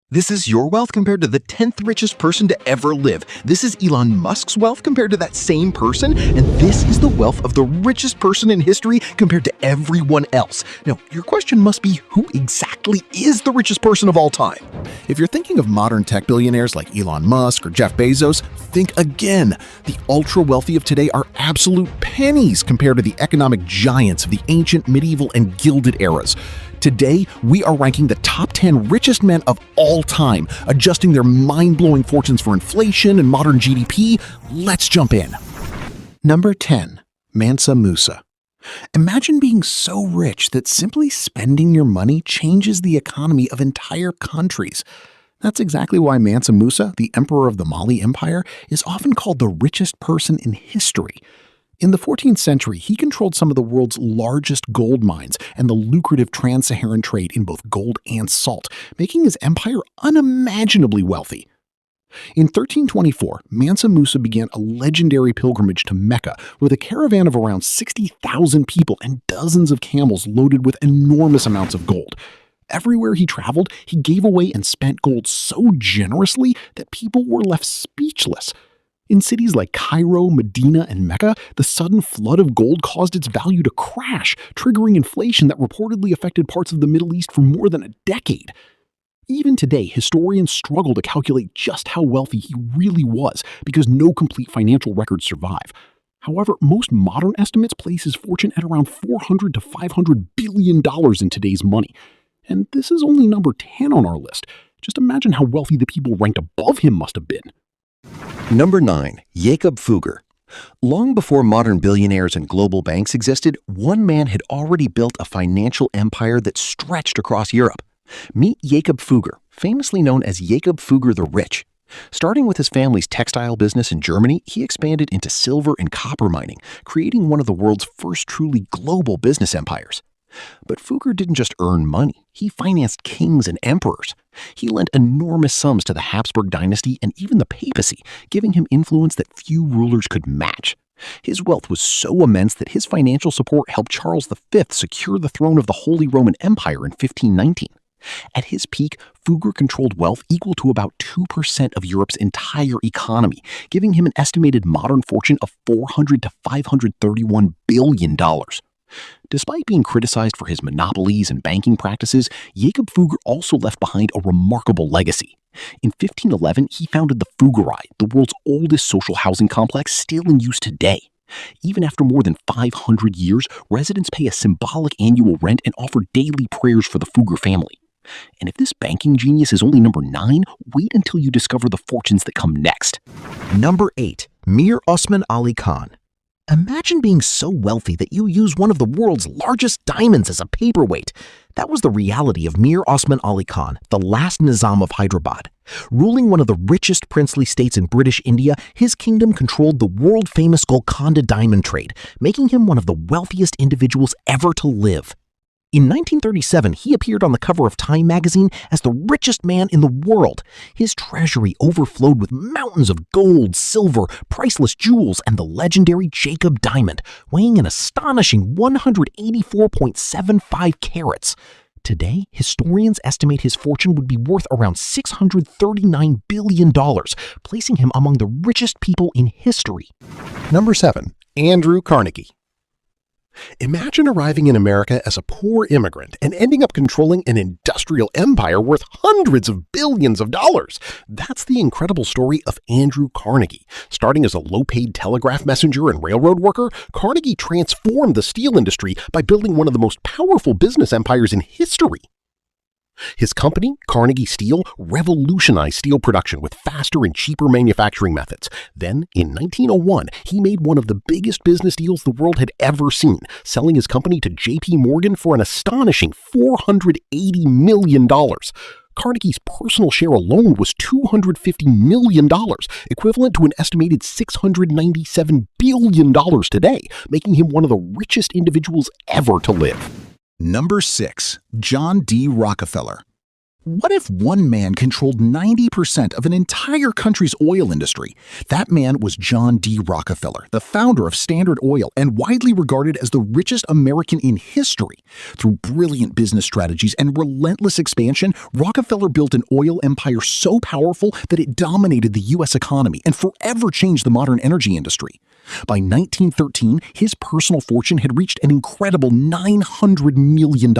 This is your wealth compared to the 10th richest person to ever live. This is Elon Musk's wealth compared to that same person. And this is the wealth of the richest person in history compared to everyone else. Now, your question must be, who exactly is the richest person of all time? If you're thinking of modern tech billionaires like Elon Musk or Jeff Bezos, think again. The ultra-wealthy of today are absolute pennies compared to the economic giants of the ancient, medieval, and gilded eras. Today, we are ranking the top 10 richest men of all time, adjusting their mind-blowing fortunes for inflation and modern GDP. Let's jump in. Number 10. Mansa Musa. Imagine being so rich that simply spending your money changes the economy of entire countries. That's exactly why Mansa Musa, the emperor of the Mali Empire, is often called the richest person in history. In the 14th century, he controlled some of the world's largest gold mines and the lucrative trans-Saharan trade in both gold and salt, making his empire unimaginably wealthy. In 1324, Mansa Musa began a legendary pilgrimage to Mecca with a caravan of around 60,000 people and dozens of camels loaded with enormous amounts of gold. Everywhere he traveled, he gave away and spent gold so generously that people were left speechless. In cities like Cairo, Medina, and Mecca, the sudden flood of gold caused its value to crash, triggering inflation that reportedly affected parts of the Middle East for more than a decade. Even today, historians struggle to calculate just how wealthy he really was because no complete financial records survive. However, most modern estimates place his fortune at around $400 to $500 billion in today's money. And this is only number 10 on our list. Just imagine how wealthy the people ranked above him must have been. Number 9. Jacob Fugger. Long before modern billionaires and global banks existed, one man had already built a financial empire that stretched across Europe. Meet Jacob Fugger, famously known as Jacob Fugger the Rich. Starting with his family's textile business in Germany, he expanded into silver and copper mining, creating one of the world's first truly global business empires. But Fugger didn't just earn money, he financed kings and emperors. He lent enormous sums to the Habsburg dynasty and even the papacy, giving him influence that few rulers could match. His wealth was so immense that his financial support helped Charles V secure the throne of the Holy Roman Empire in 1519. At his peak, Fugger controlled wealth equal to about 2% of Europe's entire economy, giving him an estimated modern fortune of $400 to $531 billion. Despite being criticized for his monopolies and banking practices, Jacob Fugger also left behind a remarkable legacy. In 1511, he founded the Fuggerei, the world's oldest social housing complex still in use today. Even after more than 500 years, residents pay a symbolic annual rent and offer daily prayers for the Fugger family. And if this banking genius is only number 9, wait until you discover the fortunes that come next. Number 8. Mir Osman Ali Khan. Imagine being so wealthy that you use one of the world's largest diamonds as a paperweight. That was the reality of Mir Osman Ali Khan, the last Nizam of Hyderabad. Ruling one of the richest princely states in British India, his kingdom controlled the world-famous Golconda diamond trade, making him one of the wealthiest individuals ever to live. In 1937, he appeared on the cover of Time magazine as the richest man in the world. His treasury overflowed with mountains of gold, silver, priceless jewels, and the legendary Jacob diamond, weighing an astonishing 184.75 carats. Today, historians estimate his fortune would be worth around $639 billion, placing him among the richest people in history. Number 7. Andrew Carnegie. Imagine arriving in America as a poor immigrant and ending up controlling an industrial empire worth hundreds of billions of dollars. That's the incredible story of Andrew Carnegie. Starting as a low-paid telegraph messenger and railroad worker, Carnegie transformed the steel industry by building one of the most powerful business empires in history. His company, Carnegie Steel, revolutionized steel production with faster and cheaper manufacturing methods. Then, in 1901, he made one of the biggest business deals the world had ever seen, selling his company to J.P. Morgan for an astonishing $480 million. Carnegie's personal share alone was $250 million, equivalent to an estimated $697 billion today, making him one of the richest individuals ever to live. Number 6. John D. Rockefeller. What if one man controlled 90% of an entire country's oil industry? That man was John D. Rockefeller, the founder of Standard Oil and widely regarded as the richest American in history. Through brilliant business strategies and relentless expansion, Rockefeller built an oil empire so powerful that it dominated the U.S. economy and forever changed the modern energy industry. By 1913, his personal fortune had reached an incredible $900 million,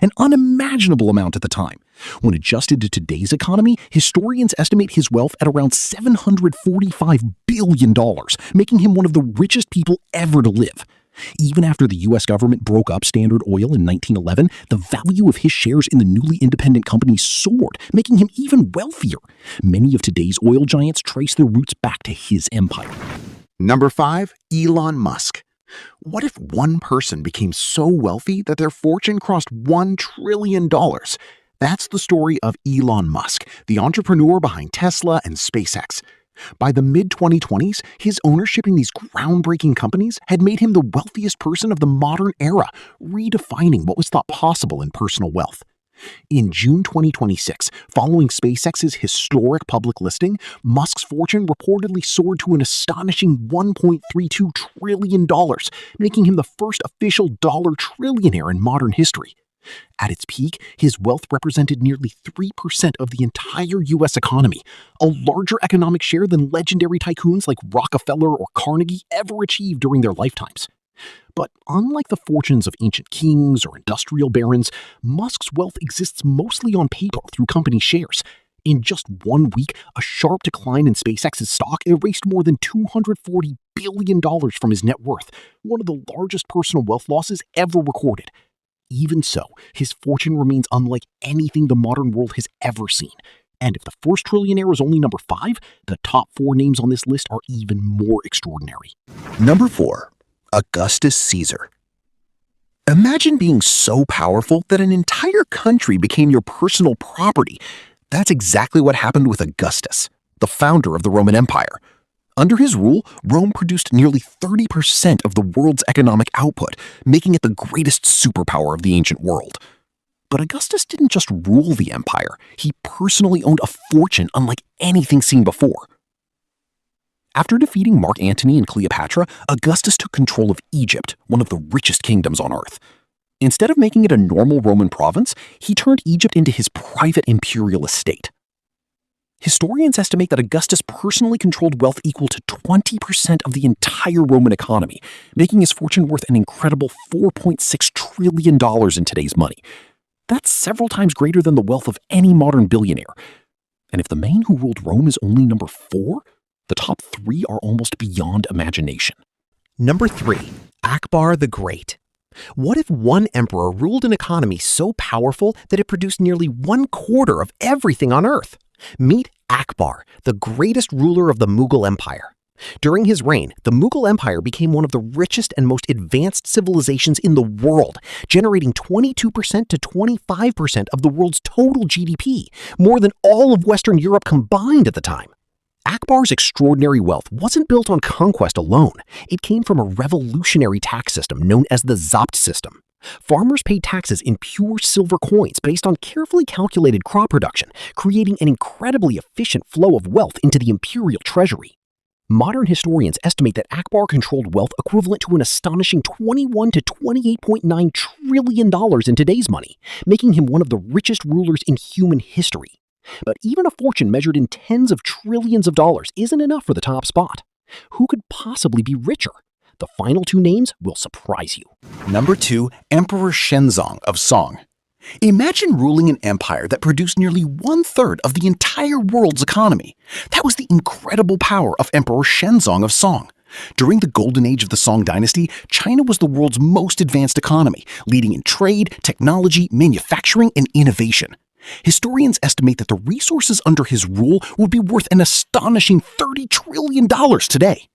an unimaginable amount at the time. When adjusted to today's economy, historians estimate his wealth at around $745 billion, making him one of the richest people ever to live. Even after the U.S. government broke up Standard Oil in 1911, the value of his shares in the newly independent company soared, making him even wealthier. Many of today's oil giants trace their roots back to his empire. Number 5, Elon Musk. What if one person became so wealthy that their fortune crossed $1 trillion? That's the story of Elon Musk, the entrepreneur behind Tesla and SpaceX. By the mid-2020s, his ownership in these groundbreaking companies had made him the wealthiest person of the modern era, redefining what was thought possible in personal wealth. In June 2026, following SpaceX's historic public listing, Musk's fortune reportedly soared to an astonishing $1.32 trillion, making him the first official dollar trillionaire in modern history. At its peak, his wealth represented nearly 3% of the entire U.S. economy, a larger economic share than legendary tycoons like Rockefeller or Carnegie ever achieved during their lifetimes. But unlike the fortunes of ancient kings or industrial barons, Musk's wealth exists mostly on paper through company shares. In just 1 week, a sharp decline in SpaceX's stock erased more than $240 billion from his net worth, one of the largest personal wealth losses ever recorded. Even so, his fortune remains unlike anything the modern world has ever seen. And if the first trillionaire is only number 5, the top 4 names on this list are even more extraordinary. Number 4. Augustus Caesar. Imagine being so powerful that an entire country became your personal property. That's exactly what happened with Augustus, the founder of the Roman Empire. Under his rule, Rome produced nearly 30% of the world's economic output, making it the greatest superpower of the ancient world. But Augustus didn't just rule the empire, he personally owned a fortune unlike anything seen before. After defeating Mark Antony and Cleopatra, Augustus took control of Egypt, one of the richest kingdoms on earth. Instead of making it a normal Roman province, he turned Egypt into his private imperial estate. Historians estimate that Augustus personally controlled wealth equal to 20% of the entire Roman economy, making his fortune worth an incredible $4.6 trillion in today's money. That's several times greater than the wealth of any modern billionaire. And if the man who ruled Rome is only number 4, the top 3 are almost beyond imagination. Number 3, Akbar the Great. What if one emperor ruled an economy so powerful that it produced nearly 1/4 of everything on Earth? Meet Akbar, the greatest ruler of the Mughal Empire. During his reign, the Mughal Empire became one of the richest and most advanced civilizations in the world, generating 22% to 25% of the world's total GDP, more than all of Western Europe combined at the time. Akbar's extraordinary wealth wasn't built on conquest alone. It came from a revolutionary tax system known as the Zabt system. Farmers paid taxes in pure silver coins based on carefully calculated crop production, creating an incredibly efficient flow of wealth into the imperial treasury. Modern historians estimate that Akbar controlled wealth equivalent to an astonishing $21 to $28.9 trillion in today's money, making him one of the richest rulers in human history. But even a fortune measured in tens of trillions of dollars isn't enough for the top spot. Who could possibly be richer? The final 2 names will surprise you. Number 2, Emperor Shenzong of Song. Imagine ruling an empire that produced nearly 1/3 of the entire world's economy. That was the incredible power of Emperor Shenzong of Song. During the golden age of the Song dynasty, China was the world's most advanced economy, leading in trade, technology, manufacturing, and innovation. Historians estimate that the resources under his rule would be worth an astonishing $30 trillion today.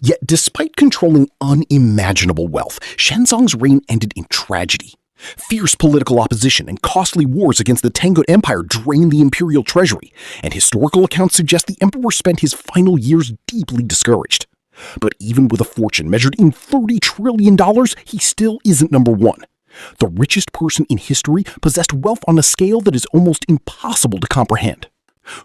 Yet despite controlling unimaginable wealth, Shenzong's reign ended in tragedy. Fierce political opposition and costly wars against the Tangut Empire drained the imperial treasury, and historical accounts suggest the emperor spent his final years deeply discouraged. But even with a fortune measured in $30 trillion, he still isn't number 1. The richest person in history possessed wealth on a scale that is almost impossible to comprehend.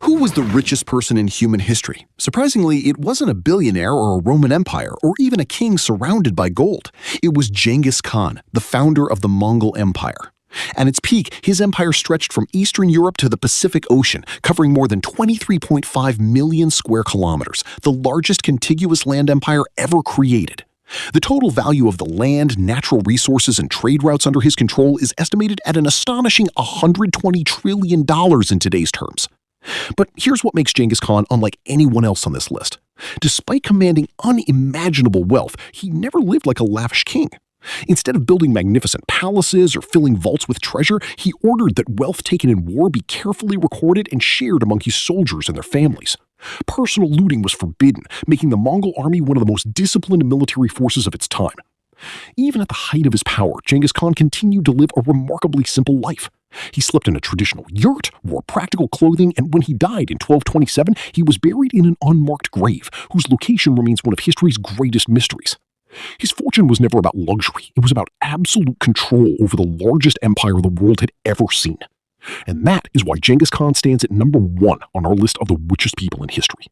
Who was the richest person in human history? Surprisingly, it wasn't a billionaire or a Roman Empire or even a king surrounded by gold. It was Genghis Khan, the founder of the Mongol Empire. At its peak, his empire stretched from Eastern Europe to the Pacific Ocean, covering more than 23.5 million square kilometers, the largest contiguous land empire ever created. The total value of the land, natural resources, and trade routes under his control is estimated at an astonishing $120 trillion in today's terms. But here's what makes Genghis Khan unlike anyone else on this list. Despite commanding unimaginable wealth, he never lived like a lavish king. Instead of building magnificent palaces or filling vaults with treasure, he ordered that wealth taken in war be carefully recorded and shared among his soldiers and their families. Personal looting was forbidden, making the Mongol army one of the most disciplined military forces of its time. Even at the height of his power, Genghis Khan continued to live a remarkably simple life. He slept in a traditional yurt, wore practical clothing, and when he died in 1227, he was buried in an unmarked grave, whose location remains one of history's greatest mysteries. His fortune was never about luxury. It was about absolute control over the largest empire the world had ever seen. And that is why Genghis Khan stands at number 1 on our list of the richest people in history.